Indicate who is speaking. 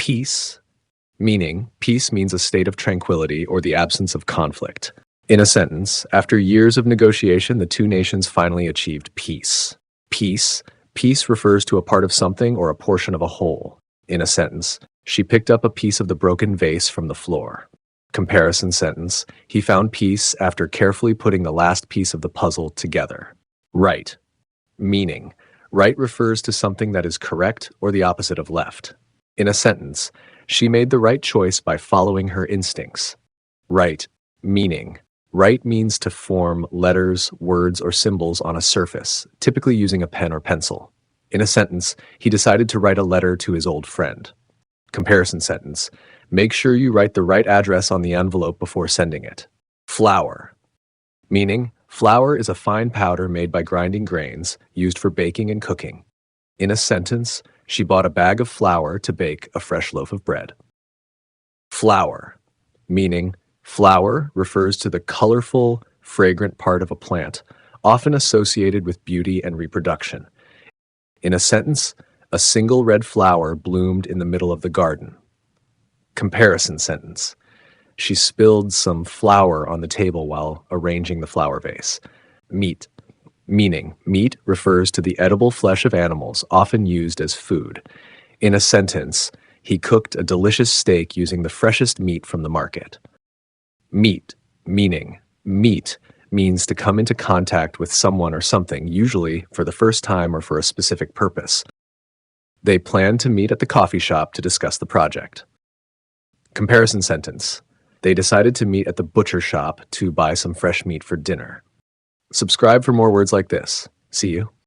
Speaker 1: Peace, meaning peace means a state of tranquility or the absence of conflict. In a sentence, after years of negotiation, the two nations finally achieved peace. Peace refers to a part of something or a portion of a whole. In a sentence, she picked up a piece of the broken vase from the floor. Comparison sentence, he found peace after carefully putting the last piece of the puzzle together. Right, meaning right refers to something that is correct or the opposite of left. In a sentence, she made the right choice by following her instincts. Right, meaning right means to form letters, words, or symbols on a surface, typically using a pen or pencil. In a sentence, he decided to write a letter to his old friend. Comparison sentence, make sure you write the right address on the envelope before sending it. Flour, meaning flour is a fine powder made by grinding grains, used for baking and cooking. In a sentence, she bought a bag of flour to bake a fresh loaf of bread. Flower, meaning flower refers to the colorful, fragrant part of a plant, often associated with beauty and reproduction. In a sentence, a single red flower bloomed in the middle of the garden. Comparison sentence, she spilled some flour on the table while arranging the flower vase. Meat, meaning meat refers to the edible flesh of animals, often used as food. In a sentence, he cooked a delicious steak using the freshest meat from the market. Meet, meaning meet means to come into contact with someone or something, usually for the first time or for a specific purpose. They planned to meet at the coffee shop to discuss the project. Comparison sentence, they decided to meet at the butcher shop to buy some fresh meat for dinner. Subscribe for more words like this. See you.